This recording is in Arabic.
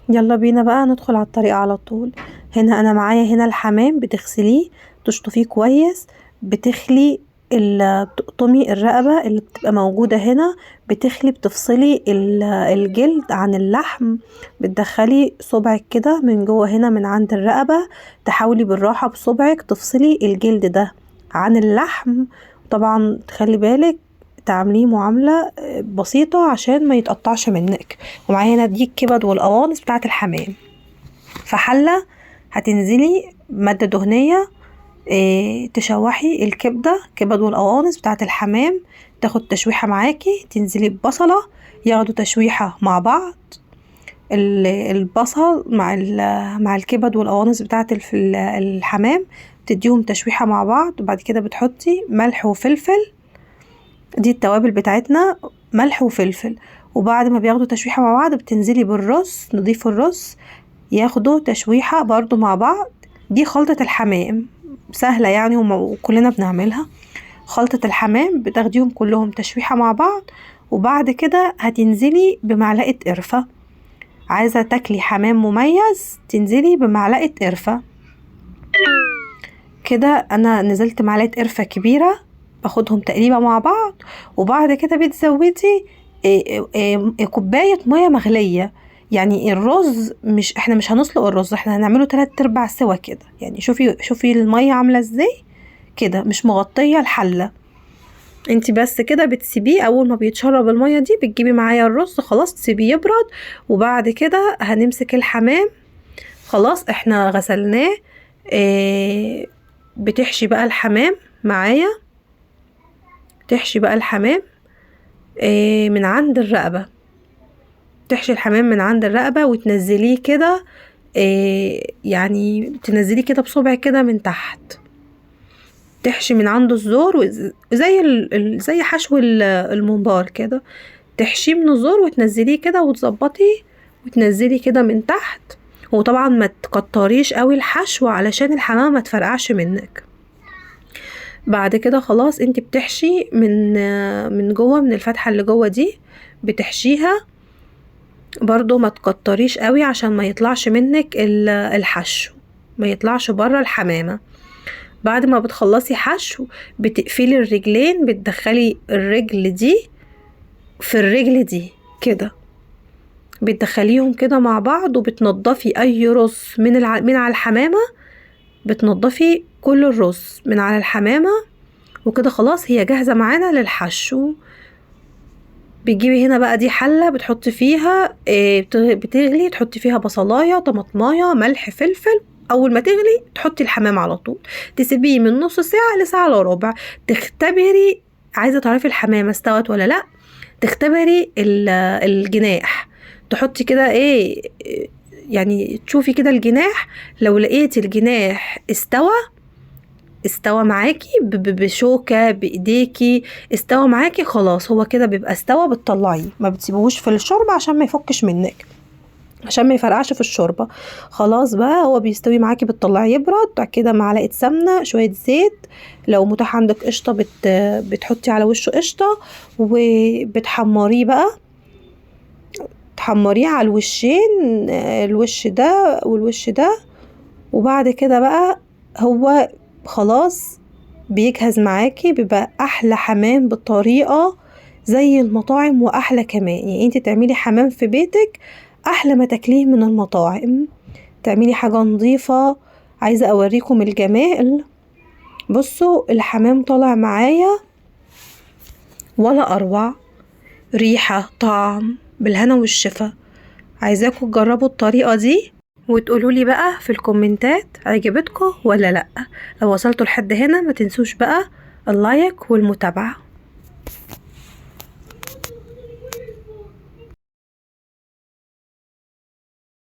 يلا بينا بقى ندخل على الطريقة على طول. هنا انا معايا هنا الحمام، بتغسليه تشطفيه كويس، بتخلي بتقطمي الرقبة اللي بتبقى موجودة هنا، بتفصلي الجلد عن اللحم، بتدخلي صبعك كده من جوه هنا من عند الرقبة، تحاولي بالراحة بصبعك تفصلي الجلد ده عن اللحم. طبعا تخلي بالك تعمليه معاملة بسيطة عشان ما يتقطعش منك. ومعايا هنا دي الكبد والقوانص بتاعة الحمام. في حلة هتنزلي مادة دهنية، تشوحي كبد والقوانص بتاعة الحمام، تاخد تشويحة معاكي، تنزلي ببصلة ياخدوا تشويحة مع بعض. البصل مع الكبد والقوانص بتاعة الحمام تديهم تشويحة مع بعض. وبعد كده بتحطي ملح وفلفل، دي التوابل بتاعتنا، ملح وفلفل. وبعد ما بياخدوا تشويحة مع بعض بتنزلي بالرز، نضيف الرز ياخدوا تشويحة برضو مع بعض. دي خلطة الحمام سهلة يعني وكلنا بنعملها. خلطة الحمام بتاخديهم كلهم تشويحة مع بعض. وبعد كده هتنزلي بمعلقة قرفة، عايزة تاكلي حمام مميز تنزلي بمعلقة قرفة كده. انا نزلت معلقة قرفة كبيرة، باخدهم تقريبا مع بعض. وبعد كده بتزودي كوباية مية مغلية. يعني الرز احنا مش هنسلق الرز، احنا هنعمله 3/4 سوا كده. يعني شوفي المية عاملة ازاي كده، مش مغطية الحلة. انتي بس كده بتسيبيه، اول ما بيتشرب المية دي بتجيبي معايا الرز، خلاص تسيبيه يبرد. وبعد كده هنمسك الحمام، خلاص احنا غسلناه. بتحشي بقى الحمام معايا، تحشي بقى الحمام من عند الرقبة، تحشي الحمام من عند الرقبة وتنزليه كده، يعني تنزليه كده بصبع كده من تحت، تحشي من عنده الزور زي حشو الممبار كده، تحشيه من الزور وتنزليه كده وتظبطي وتنزلي كده من تحت. وطبعا ما تكتريش قوي الحشو علشان الحمام ما تفرقعش منك. بعد كده خلاص انت بتحشي من جوه، من الفتحة اللي جوه دي بتحشيها برضو، ما تكتريش قوي عشان ما يطلعش منك الحشو، ما يطلعش بره الحمامة. بعد ما بتخلصي حشو بتقفلي الرجلين، بتدخلي الرجل دي في الرجل دي كده، بتدخليهم كده مع بعض. وبتنضفي اي رز من على الحمامة، بتنضفي كل الرز من على الحمامة. وكده خلاص هي جاهزة معانا للحشو. بتجيبي هنا بقى دي حلة بتحطي فيها بتغلي، تحطي فيها بصلاية، طماطماية، ملح، فلفل. اول ما تغلي تحطي الحمام على طول، تسيبيه من نص ساعة لساعة الا ربع، تختبري عايزة تعرفي الحمامة استوت ولا لا. تختبري الجناح، تحطي كده يعني تشوفي كده الجناح، لو لقيتي الجناح استوى معاكي بشوكة بايديكي، استوى معاكي خلاص، هو كده بيبقى استوى. بتطلعيه، ما بتسيبوهوش في الشوربة عشان ما يفكش منك، عشان ما يفرقعش في الشوربة. خلاص بقى هو بيستوي معاكي، بتطلعيه يبرد. بعد كده معلقة سمنة، شوية زيت، لو متاح عندك قشطة بتحطي على وشه قشطة، وبتحمريه بقى، تحمريه على الوشين، الوش ده والوش ده. وبعد كده بقى هو خلاص بيجهز معاكي، بيبقى احلى حمام بطريقة زي المطاعم واحلى كمان. يعني انت تعملي حمام في بيتك احلى ما تاكليه من المطاعم، تعملي حاجة نظيفة. عايزة اوريكم الجمال، بصوا الحمام طالع معايا ولا اروع، ريحة طعم بالهنا والشفا. عايزاكم تجربوا الطريقة دي وتقولولي بقى في الكومنتات عجبتكم ولا لأ. لو وصلتوا لحد هنا ما تنسوش بقى اللايك والمتابعة.